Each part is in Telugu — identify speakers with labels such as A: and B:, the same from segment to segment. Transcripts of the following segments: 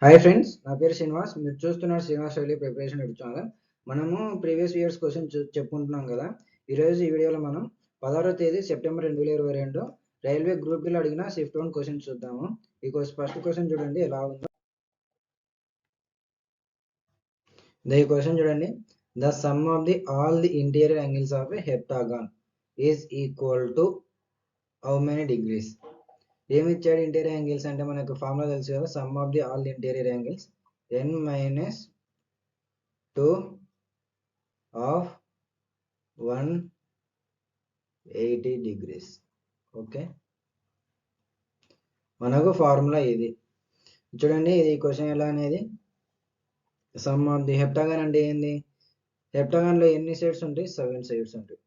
A: హాయ్ ఫ్రెండ్స్, నా పేరు శ్రీనివాస్. మీరు చూస్తున్నారు Srinivas railway preparation YouTube channel. మనము ప్రీవియస్ ఇయర్స్ క్వశ్చన్ చెప్పుకుంటున్నాం కదా. ఈరోజు ఈ వీడియోలో మనం 16వ తేదీ సెప్టెంబర్ 2022 రైల్వే గ్రూప్ బిలో అడిగిన షిఫ్ట్ 1 క్వశ్చన్ చూద్దాము. ఈ ఫస్ట్ క్వశ్చన్ చూడండి ఎలా ఉందో. ఈ క్వశ్చన్ చూడండి. The sum of the all the interior angles of a heptagon is equal to how many degrees? ఏమి ఇచ్చాడు? ఇంటీరియర్ యాంగిల్స్ అంటే మనకు ఫార్ములా తెలుసు కదా. Sum of the all the interior angles n-2 ఆఫ్ 180 degrees. ఓకే, మనకు ఫార్ములా ఇది చూడండి. ఇది క్వశ్చన్ ఎలా అనేది, సమ్ ఆఫ్ ది హెప్టాగాన్ అంటే ఏంది? హెప్టాగాన్ లో ఎన్ని సైడ్స్ ఉంటాయి? 7 సైడ్స్ ఉంటాయి.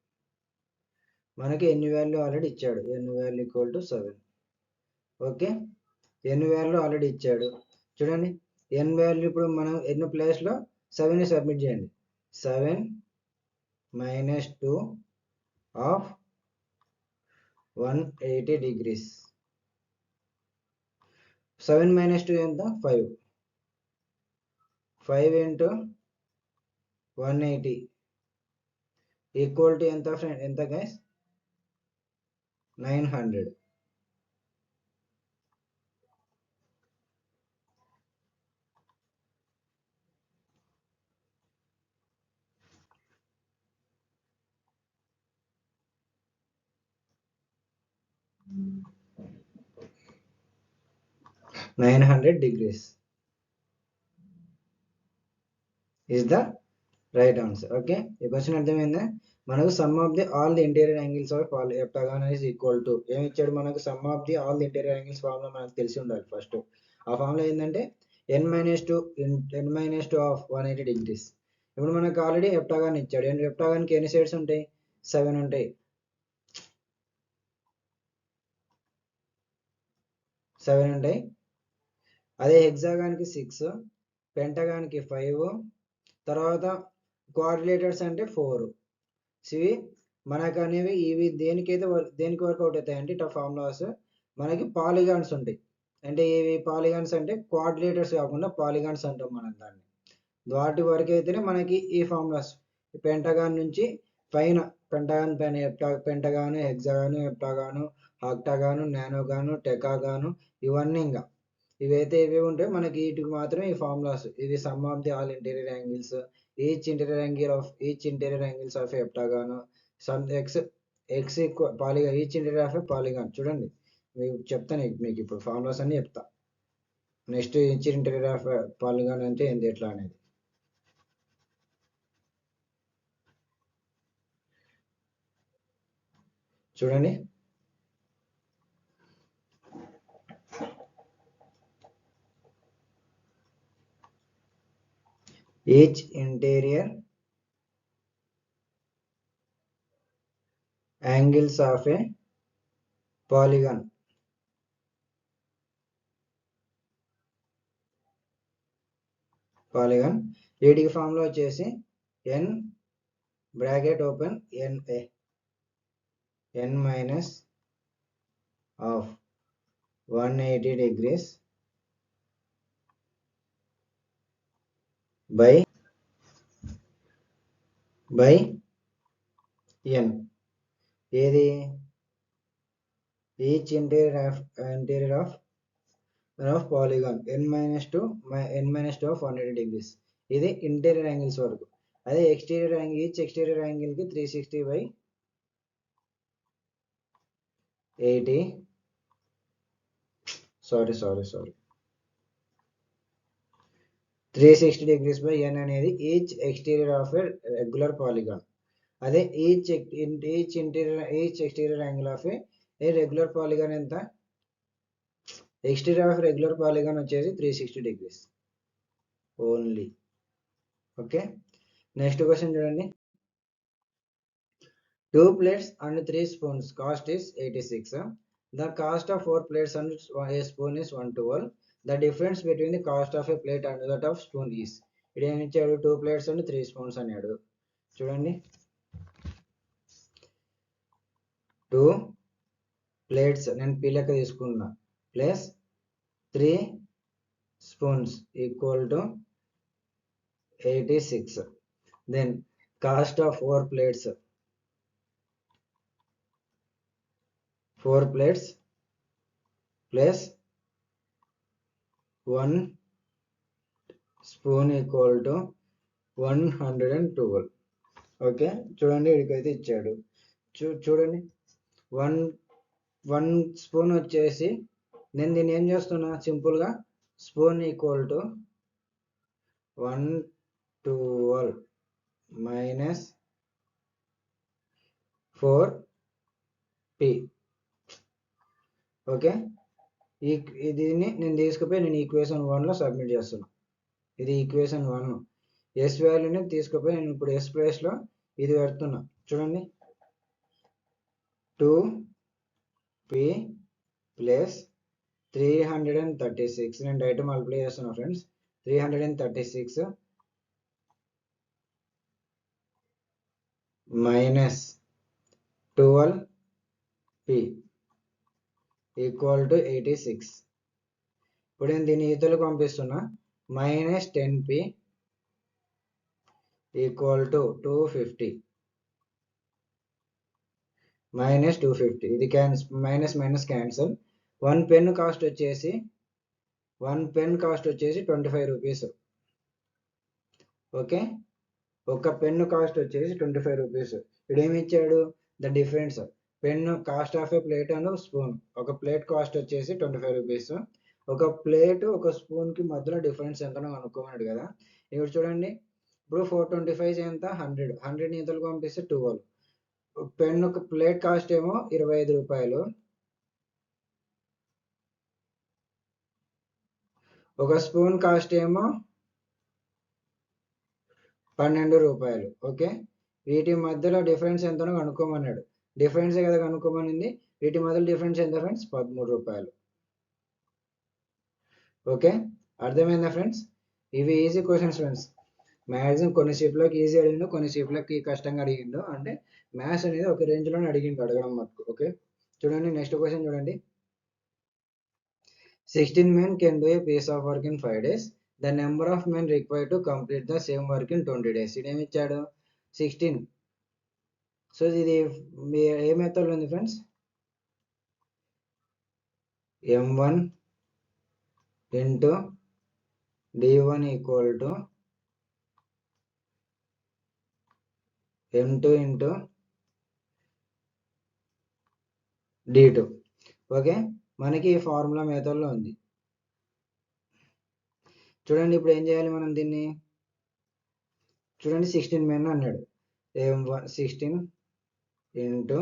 A: మనకి ఎన్ని వాల్యూ ఆల్రెడీ ఇచ్చాడు, n value equal to 7. Okay, n value already ఇచ్చాడు. చూడండి, ఎన్ వాల్యూ ఇప్పుడు మనం ఎన్ని ప్లేస్ లో 7 సబ్మిట్ చేయండి. 7 - 2 ఆఫ్ 180 degrees. 7 - 2 ఎంత? 5. 5 into 180 ఈక్వల్ టు ఎంత ఫ్రెండ్? ఎంత guys? 900. degrees is the right answer. Okay, ఈ క్వశ్చన్ అర్థమైందా? మనకు sum of the all the interior angles of heptagon is equal to ఏమి ఇచ్చాడు మనకు? Sum of the all the interior angles formula మనకు తెలిసి ఉండాలి ఫస్ట్. ఆ ఫార్ములా ఏంటంటే n-2 ఆఫ్ 180 degrees. ఇప్పుడు మనకు ఆల్రెడీ హెప్టాగాన్ ఇచ్చాడు. హెప్టాగాన్ కి ఎన్ని సైడ్స్ ఉంటాయి? 7 ఉంటాయి. 7 ఉంటాయి. అదే హెక్సాగాన్ కి 6, పెంటగాన్ కి 5, తర్వాత కోఆర్డినేటర్స్ అంటే 4. ఇవి మనకు అనేవి ఇవి దేనికి వర్కౌట్ అవుతాయి అంటే ఇట్లా ఫార్ములాస్ మనకి పాలిగాన్స్ ఉంటాయి. అంటే ఇవి పాలిగాన్స్ అంటే కోఆర్డినేటర్స్ కాకుండా పాలిగాన్స్ అంటాం మనం దాన్ని. వాటి వరకు అయితేనే మనకి ఈ ఫార్ములాస్ పెంటగాన్ నుంచి పైన పెంటగాన్ పైన పెంటగాను, హెక్సాగాను, హెప్టాగాను, ఆక్టాగాను, నానోగాను, టెకాగాను, ఇవన్నీ ఇంకా ఇవైతే ఇవి ఉంటాయి మనకి. వీటికి మాత్రమే ఈ ఫార్ములాస్. ఇవి sum of the all interior angles, each interior angles of heptagon, sum x polygon, each interior of polygon. చూడండి, మీకు చెప్తాను, మీకు ఇప్పుడు ఫార్ములాస్ అన్ని చెప్తా. Next each interior of polygon అంటే ఏంటి ఎట్లా అనేది. చూడండి, each interior angles of a polygon. వీటికి ఫార్ములా వచ్చేసి n bracket open n minus of 180 degrees by n. ఏది? Each interior of polygon n - 2 of 180 degrees. ఇది ఇంటీరియర్ యాంగిల్స్ వరకు. అదే exterior angle, each exterior angle కి 360 by 80. Sorry 360 degrees by n అనేది each exterior of a regular polygon. అదే each exterior angle of a regular polygon ఎంత? ఎక్స్టీరియర్ ఆఫ్ రెగ్యులర్ పాలిగాన్ వచ్చేసి 360 degrees only. Okay, next question చూడండి. 2 plates and 3 spoons cost is 86. The cost of 4 plates and a spoon is 112. The difference between the cost of a plate and that of spoon is. ఇది ఏమి ఇచ్చాడు? 2 plates and 3 spoons అన్నాడు. చూడండి, 2 plates నేను పీ లెక్క తీసుకున్నా plus 3 spoons equal to 86. Then cost of 4 plates plus 1 spoon equal to 112. Okay, చూడండి ఇక్కడికైతే ఇచ్చాడు. చూడండి 1 స్పూన్ వచ్చేసి నేను దీన్ని ఏం చేస్తున్నా, సింపుల్గా spoon equal to 112 minus 4p. Okay, దీన్ని నేను తీసుకుపోయి నేను ఈక్వేషన్ 1లో సబ్మిట్ చేస్తున్నా. ఇది ఈక్వేషన్ 1. ఎస్ వాల్యూని తీసుకుపోయి నేను ఇప్పుడు ఎస్ ప్లేస్లో ఇది పెడుతున్నా. చూడండి 2p ప్లస్ 336. నేను డైరెక్ట్ మల్టిప్లై చేస్తున్నా friends. 336 minus 12p equal to 86. ఇప్పుడు నేను దీన్ని ఈతలకు పంపిస్తున్నా. Minus 10p equal to 250 minus 250. ఇది minus minus cancel. 1 pen cost వచ్చేసి 25 రూపీస్. ఓకే, ఒక పెన్ను కాస్ట్ వచ్చేసి 25 రూపీస్. ఇప్పుడు ఏమి ఇచ్చాడు, the difference pen cost of a plate and spoon. ఒక ప్లేట్ కాస్ట్ వచ్చేసి 25 రూపీస్. ఒక ప్లేట్ ఒక స్పూన్కి మధ్యలో డిఫరెన్స్ ఎంతనో అనుకోమన్నాడు కదా. ఇప్పుడు చూడండి, ఇప్పుడు 425 ఎంత, 100 ఈతలకు పంపిస్తే 12. పెన్ను ప్లేట్ కాస్ట్ ఏమో 25 రూపాయలు, ఒక స్పూన్ కాస్ట్ ఏమో 12 రూపాయలు. ఓకే, వీటి మధ్యలో డిఫరెన్స్ ఎంతనో కనుక్కోమన్నాడు. డిఫరెన్సే కదా కనుక్కోమనింది. వీటి మధ్యలో డిఫరెన్స్ ఎంత ఫ్రెండ్స్, 13 రూపాయలు. ఓకే, అర్థమైందా ఫ్రెండ్స్? ఇవి ఈజీ క్వశ్చన్స్ ఫ్రెండ్స్. మ్యాక్సిమం కొన్ని షిప్లకి ఈజీ అడిగిండు, కొన్ని షిప్లకి కష్టంగా అడిగిండు. అంటే మ్యాథ్స్ అనేది ఒక రేంజ్లోనే అడగడం మటుకు. ఓకే, చూడండి నెక్స్ట్ క్వశ్చన్ చూడండి. 16 men can do a piece of work in 5 days. The number of men required to complete the same work in 20 days. ఇదేమి ఇచ్చాడు, 16. సో ఇది ఏ మెథడ్లో ఉంది friends, m1 into d1 equal to m2 into d2. Okay, మనకి ఈ ఫార్ములా మెథడ్లో ఉంది. చూడండి ఇప్పుడు ఏం చేయాలి మనం దీన్ని. చూడండి 16 men అన్నాడు. 16 into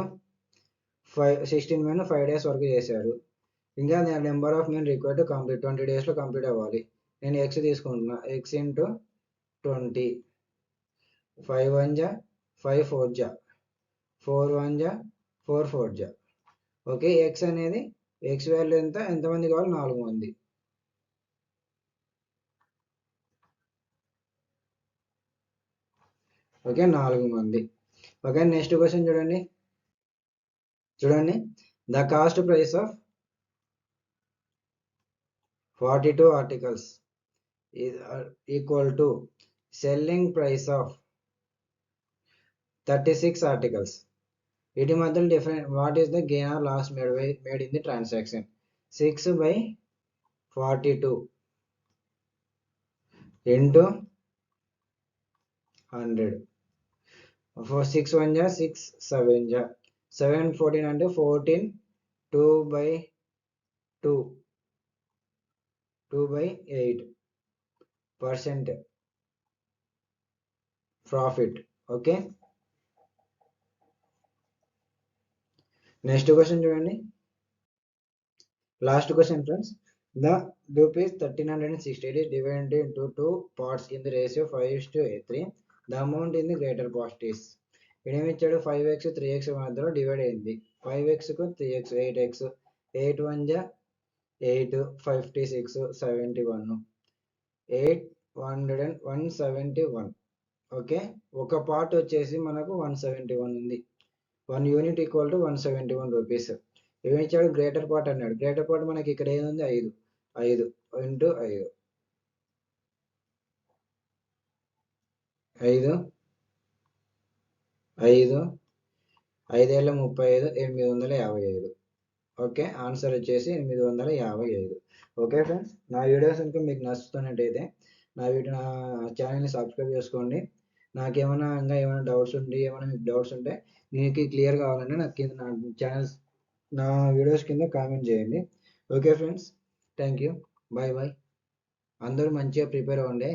A: 5. 16 men 5 days వర్క్ చేశారు. ఇంకా number of men required to complete 20 డేస్లో కంప్లీట్ అవ్వాలి. నేను ఎక్స్ తీసుకుంటున్నా. X into 20. 5 1 జా 5 4 జా 4 1 జా 4 4 జా. ఓకే, ఎక్స్ అనేది ఎక్స్ వాల్యూ ఎంతమంది కావాలి, 4 మంది. ఓకే, 4 మంది. ఓకే, నెక్స్ట్ క్వశ్చన్ చూడండి. The cost price of 42 articles is equal to selling price of 36 articles. వీటి మధ్యలో different, what is the gain or loss made in the transaction. 6/42 into 100. 6 1 జా 6 7 జా 7 14 అంటే 14. 2/8% ప్రాఫిట్. ఓకే, నెక్స్ట్ క్వశ్చన్ చూడండి. Last question friends. The rupees 1360 is divided into 2 parts in the ratio 5:3. The amount in the greater part is. ఇదేమి ఇచ్చాడు, 5x 3x మధ్యలో డివైడ్ అయింది. 5x కు 3x 8x. 8 1 జా 8 56 71 171. ఓకే, ఒక పార్ట్ వచ్చేసి మనకు 171 ఉంది. 1 యూనిట్ ఈక్వల్ టు 171 రూపీస్. ఏమి ఇచ్చాడు, గ్రేటర్ పార్ట్ అన్నాడు. గ్రేటర్ పార్ట్ మనకి ఇక్కడ ఏముంది, 5 5 into 5 5 5 5 35 855. ఓకే, ఆన్సర్ వచ్చేసి 855. ఓకే ఫ్రెండ్స్, నా వీడియోస్ కనుక మీకు నచ్చుతున్నట్టయితే నా ఛానల్ని సబ్స్క్రైబ్ చేసుకోండి. నాకేమైనా ఇంకా ఏమైనా డౌట్స్ ఉండి ఏమైనా మీకు డౌట్స్ ఉంటే మీకు క్లియర్ కావాలంటే నాకు కింద నా వీడియోస్ కింద కామెంట్ చేయండి. Okay friends, thank you, bye bye. అందరూ మంచిగా ప్రిపేర్ అవ్వండి.